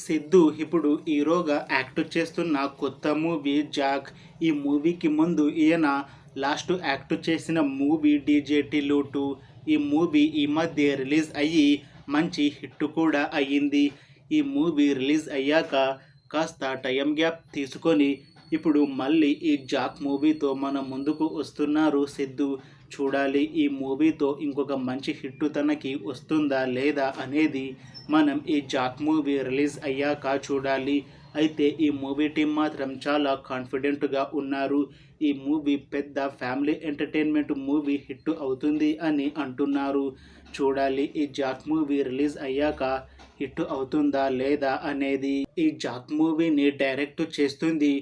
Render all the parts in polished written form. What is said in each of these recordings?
సిద్ధు ఇప్పుడు హీరోగా యాక్ట్ చేస్తున్న కొత్త మూవీ 'జాక్'. ఈ మూవీకి ముందు ఈయన లాస్ట్ యాక్ట్ చేసిన మూవీ 'డీజేటీలు 2'. ఈ మూవీ ఈ మధ్య రిలీజ్ అయ్యి మంచి హిట్ కూడా అయ్యింది. ఈ మూవీ రిలీజ్ అయ్యాక కాస్త టైం గ్యాప్ తీసుకొని ఇప్పుడు మళ్ళీ ఈ 'జాక్' మూవీతో మన ముందుకు వస్తున్నారు సిద్ధు. చూడాలి ఈ మూవీతో ఇంకొక మంచి హిట్ తనకి వస్తుందా లేదా అనేది మనం ఈ 'జాక్' మూవీ రిలీజ్ అయ్యాక చూడాలి. అయితే ఈ మూవీ టీం మాత్రం చాలా కాన్ఫిడెంట్గా ఉన్నారు. ఈ మూవీ పెద్ద ఫ్యామిలీ ఎంటర్టైన్మెంట్ మూవీ హిట్ అవుతుంది అని అంటున్నారు. చూడాలి ఈ 'జాక్' మూవీ రిలీజ్ అయ్యాక హిట్ అవుతుందా లేదా అనేది. ఈ 'జాక్' మూవీని డైరెక్ట్ చేస్తుంది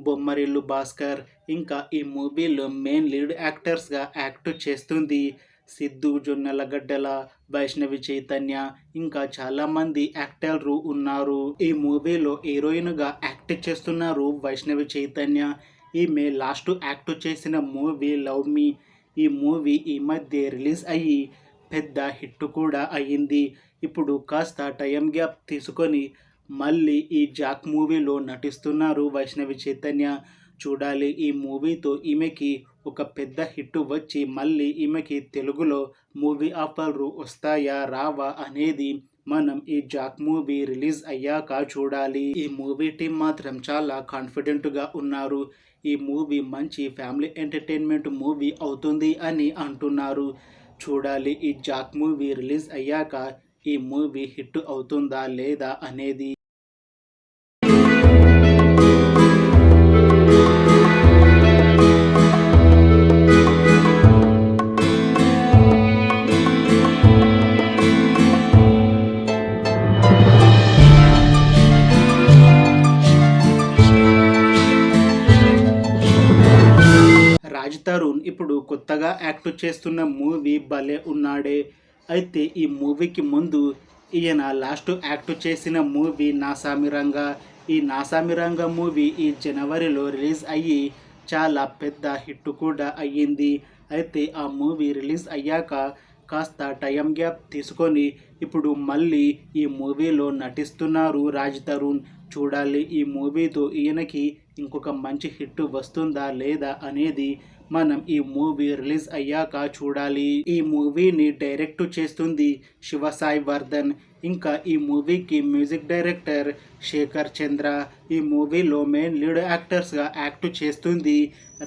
బొమ్మరిల్లు భాస్కర్. ఇంకా ఈ మూవీలో మెయిన్ లీడ్ యాక్టర్స్గా యాక్ట్ చేస్తుంది సిద్ధు జొన్నలగడ్డల, వైష్ణవి చైతన్య, ఇంకా చాలామంది యాక్టర్లు ఉన్నారు. ఈ మూవీలో హీరోయిన్గా యాక్ట్ చేస్తున్నారు వైష్ణవి చైతన్య. ఈమె లాస్ట్ యాక్ట్ చేసిన మూవీ 'లవ్ మీ'. ఈ మూవీ ఈ మధ్య రిలీజ్ అయ్యి పెద్ద హిట్ కూడా అయ్యింది. ఇప్పుడు కాస్త టైం గ్యాప్ తీసుకొని మళ్ళీ ఈ 'జాక్' మూవీలో నటిస్తున్నారు వైష్ణవి చైతన్య. చూడాలి ఈ మూవీతో ఈమెకి ఒక పెద్ద హిట్ వచ్చి మళ్ళీ ఈమెకి తెలుగులో మూవీ ఆఫర్లు వస్తాయా రావా అనేది మనం ఈ 'జాక్' మూవీ రిలీజ్ అయ్యాక చూడాలి. ఈ మూవీ టీం మాత్రం చాలా కాన్ఫిడెంట్గా ఉన్నారు. ఈ మూవీ మంచి ఫ్యామిలీ ఎంటర్టైన్మెంట్ మూవీ అవుతుంది అని అంటున్నారు. చూడాలి ఈ 'జాక్' మూవీ రిలీజ్ అయ్యాక ఈ మూవీ హిట్ అవుతుందా లేదా అనేది. రాజ్ తరుణ్ ఇప్పుడు కొత్తగా యాక్ట్ చేస్తున్న మూవీ 'భలే ఉన్నాడే'. అయితే ఈ మూవీకి ముందు ఈయన లాస్ట్ యాక్ట్ చేసిన మూవీ 'నాసామిరంగా'. ఈ 'నాసామిరంగా' మూవీ ఈ జనవరిలో రిలీజ్ అయ్యి చాలా పెద్ద హిట్ కూడా అయ్యింది. అయితే ఆ మూవీ రిలీజ్ అయ్యాక కాస్త టైం గ్యాప్ తీసుకొని ఇప్పుడు మళ్ళీ ఈ మూవీలో నటిస్తున్నారు రాజ్ తరుణ్. చూడాలి ఈ మూవీతో ఈయనకి ఇంకొక మంచి హిట్ వస్తుందా లేదా అనేది మనం ఈ మూవీ రిలీజ్ అయ్యాక చూడాలి. ఈ మూవీని డైరెక్ట్ చేస్తుంది శివ సాయి వర్ధన్. ఇంకా ఈ మూవీకి మ్యూజిక్ డైరెక్టర్ శేఖర్ చంద్ర. ఈ మూవీలో మెయిన్ లీడ్ యాక్టర్స్గా యాక్ట్ చేస్తుంది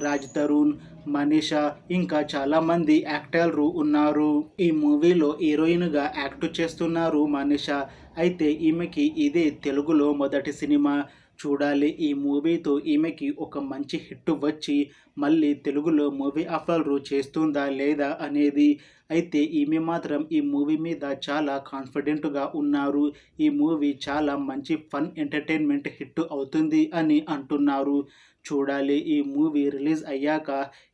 రాజ్ తరుణ్, మనీషా, ఇంకా చాలామంది యాక్టర్లు ఉన్నారు. ఈ మూవీలో హీరోయిన్గా యాక్ట్ చేస్తున్నారు మనీషా. అయితే ఈమెకి ఇదే తెలుగులో మొదటి సినిమా. చూడాలి ఈ మూవీతో ఈమెకి ఒక మంచి హిట్ వచ్చి మళ్ళీ తెలుగులో మూవీ ఆఫర్లు చేస్తుందా లేదా అనేది. అయితే ఈమె మాత్రం ఈ మూవీ మీద చాలా కాన్ఫిడెంట్గా ఉన్నారు. ఈ మూవీ చాలా మంచి ఫన్ ఎంటర్టైన్మెంట్ హిట్ అవుతుంది అని అంటున్నారు. చూడాలి ఈ మూవీ రిలీజ్ అయ్యాక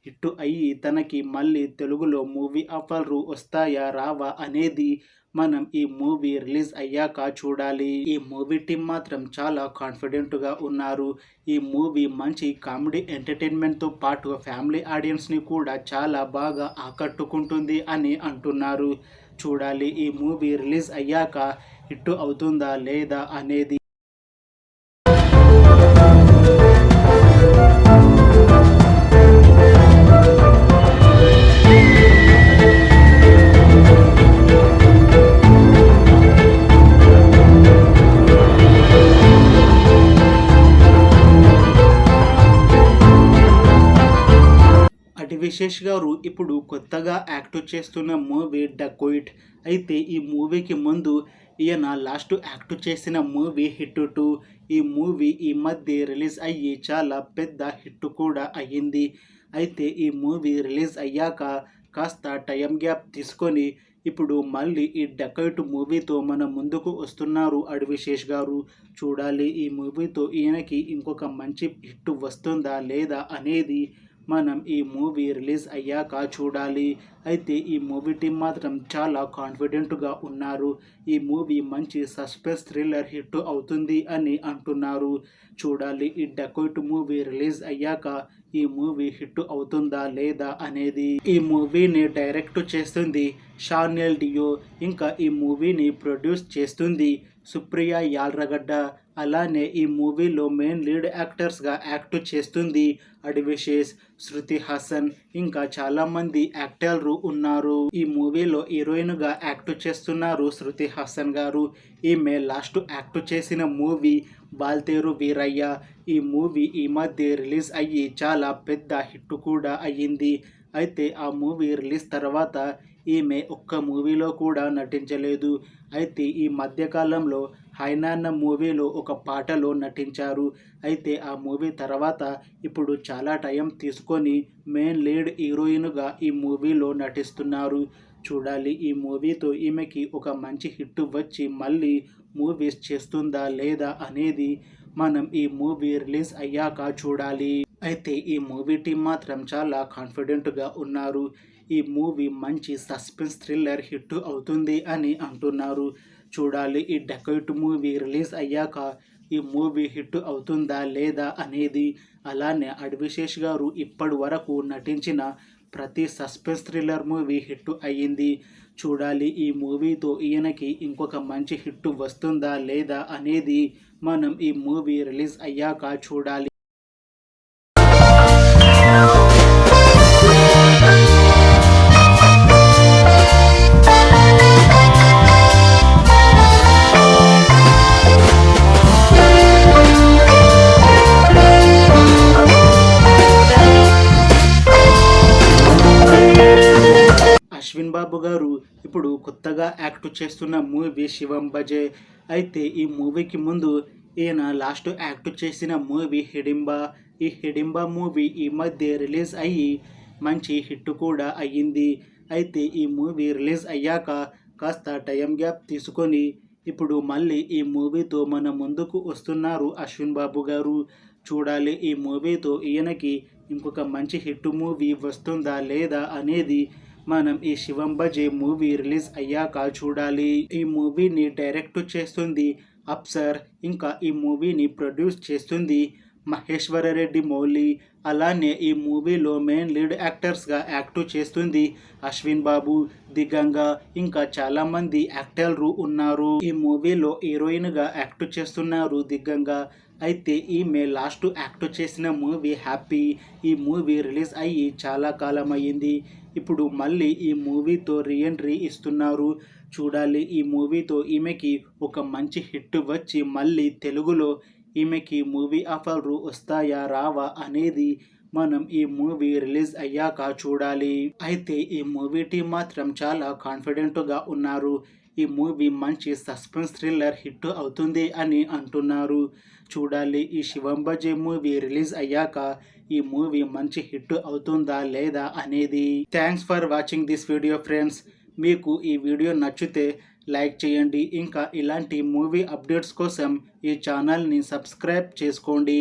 హిట్ అయ్యి తనకి మళ్ళీ తెలుగులో మూవీ ఆఫర్లు వస్తాయా రావా అనేది మనం ఈ మూవీ రిలీజ్ అయ్యాక చూడాలి. ఈ మూవీ టీం మాత్రం చాలా కాన్ఫిడెంట్గా ఉన్నారు. ఈ మూవీ మంచి కామెడీ ఎంటర్టైన్మెంట్తో పాటు ఫ్యామిలీ ఆడియన్స్ని కూడా చాలా బాగా ఆకట్టుకుంటుంది అని అంటున్నారు. చూడాలి ఈ మూవీ రిలీజ్ అయ్యాక హిట్ అవుతుందా లేదా అనేది. విశేష్ గారు ఇప్పుడు కొత్తగా యాక్ట్ చేస్తున్న మూవీ 'డకోయిట్'. అయితే ఈ మూవీకి ముందు ఈయన లాస్ట్ యాక్ట్ చేసిన మూవీ 'హిట్ 2'. ఈ మూవీ ఈ మధ్య రిలీజ్ అయ్యి చాలా పెద్ద హిట్ కూడా అయ్యింది. అయితే ఈ మూవీ రిలీజ్ అయ్యాక కాస్త టైం గ్యాప్ తీసుకొని ఇప్పుడు మళ్ళీ ఈ 'డకోయిట్' మూవీతో మన ముందుకు వస్తున్నారు విశేష్ గారు. చూడాలి ఈ మూవీతో ఈయనకి ఇంకొక మంచి హిట్ వస్తుందా లేదా అనేది మనం ఈ మూవీ రిలీజ్ అయ్యాక చూడాలి. అయితే ఈ మూవీ టీం మాత్రం చాలా కాన్ఫిడెంట్గా ఉన్నారు. ఈ మూవీ మంచి సస్పెన్స్ థ్రిల్లర్ హిట్ అవుతుంది అని అంటున్నారు. చూడాలి ఈ డకోయిట్ మూవీ రిలీజ్ అయ్యాక ఈ మూవీ హిట్ అవుతుందా లేదా అనేది. ఈ మూవీని డైరెక్ట్ చేస్తుంది షానెల్ డియో, ఇంకా ఈ మూవీని ప్రొడ్యూస్ చేస్తుంది సుప్రియా యాల్రగడ్డ. అలానే ఈ మూవీలో మెయిన్ లీడ్ యాక్టర్స్గా యాక్ట్ చేస్తుంది అడ్విశేష్, శృతి హాసన్, ఇంకా చాలామంది యాక్టర్లు ఉన్నారు. ఈ మూవీలో హీరోయిన్గా యాక్ట్ చేస్తున్నారు శృతి హాసన్ గారు. ఈమె లాస్ట్ యాక్ట్ చేసిన మూవీ బాల్తేరు వీరయ్య. ఈ మూవీ ఈ మధ్య రిలీజ్ అయ్యి చాలా పెద్ద హిట్ కూడా అయ్యింది. అయితే ఆ మూవీ రిలీజ్ తర్వాత ఈమె ఒక్క మూవీలో కూడా నటించలేదు. అయితే ఈ మధ్యకాలంలో హైనాన్న మూవీలో ఒక పాటలో నటించారు. అయితే ఆ మూవీ తర్వాత ఇప్పుడు చాలా టైం తీసుకొని మెయిన్ లీడ్ హీరోయిన్గా ఈ మూవీలో నటిస్తున్నారు. చూడాలి ఈ మూవీతో ఈమెకి ఒక మంచి హిట్ వచ్చి మళ్ళీ మూవీస్ చేస్తుందా లేదా అనేది మనం ఈ మూవీ రిలీజ్ అయ్యాక చూడాలి. అయితే ఈ మూవీ టీం మాత్రం చాలా కాన్ఫిడెంట్గా ఉన్నారు. ఈ మూవీ మంచి సస్పెన్స్ థ్రిల్లర్ హిట్ అవుతుంది అని అంటున్నారు. చూడాలి ఈ డకోయిట్ మూవీ రిలీజ్ అయ్యాక ఈ మూవీ హిట్ అవుతుందా లేదా అనేది. అలానే అడ్విశేష్ గారు ఇప్పటి వరకు నటించిన ప్రతి సస్పెన్స్ థ్రిల్లర్ మూవీ హిట్ అయ్యింది. చూడాలి ఈ మూవీతో ఈయనకి ఇంకొక మంచి హిట్ వస్తుందా లేదా అనేది మనం ఈ మూవీ రిలీజ్ అయ్యాక చూడాలి. అశ్విన్ బాబు గారు ఇప్పుడు కొత్తగా యాక్ట్ చేస్తున్న మూవీ శివం బజే. అయితే ఈ మూవీకి ముందు ఈయన లాస్ట్ యాక్ట్ చేసిన మూవీ హిడింబా. ఈ హిడింబా మూవీ ఈ మధ్య రిలీజ్ అయ్యి మంచి హిట్ కూడా అయ్యింది. అయితే ఈ మూవీ రిలీజ్ అయ్యాక కాస్త టైం గ్యాప్ తీసుకొని ఇప్పుడు మళ్ళీ ఈ మూవీతో మన ముందుకు వస్తున్నారు అశ్విన్ బాబు గారు. చూడాలి ఈ మూవీతో ఈయనకి ఇంకొక మంచి హిట్ మూవీ వస్తుందా లేదా అనేది మనం ఈ శివం బజే మూవీ రిలీజ్ అయ్యాక చూడాలి. ఈ మూవీని డైరెక్ట్ చేస్తుంది అప్సర్, ఇంకా ఈ మూవీని ప్రొడ్యూస్ చేస్తుంది మహేశ్వరరెడ్డి మౌలి. అలానే ఈ మూవీలో మెయిన్ లీడ్ యాక్టర్స్గా యాక్ట్ చేస్తుంది అశ్విన్ బాబు, దిగంగా, ఇంకా చాలామంది యాక్టర్లు ఉన్నారు. ఈ మూవీలో హీరోయిన్గా యాక్ట్ చేస్తున్నారు దిగంగా. అయితే ఈమె లాస్ట్ యాక్ట్ చేసిన మూవీ హ్యాపీ. ఈ మూవీ రిలీజ్ అయ్యి చాలా కాలం అయ్యింది. ఇప్పుడు మళ్ళీ ఈ మూవీతో రీఎంట్రీ ఇస్తున్నారు. చూడాలి ఈ మూవీతో ఈమెకి ఒక మంచి హిట్ వచ్చి మళ్ళీ తెలుగులో ఈమెకి మూవీ ఆఫర్లు వస్తాయా రావా అనేది మనం ఈ మూవీ రిలీజ్ అయ్యాక చూడాలి. అయితే ఈ మూవీ టీం మాత్రం చాలా కాన్ఫిడెంట్గా ఉన్నారు. ఈ మూవీ మంచి సస్పెన్స్ థ్రిల్లర్ హిట్ అవుతుంది అని అంటున్నారు. చూడాలి ఈ శివం బజే మూవీ రిలీజ్ అయ్యాక ఈ మూవీ మంచి హిట్ అవుతుందా లేదా అనేది. Thanks for watching this video friends. మీకు ఈ వీడియో నచ్చితే లైక్ చేయండి. ఇంకా ఇలాంటి మూవీ అప్డేట్స్ కోసం ఈ ఛానల్ని సబ్స్క్రైబ్ చేసుకోండి.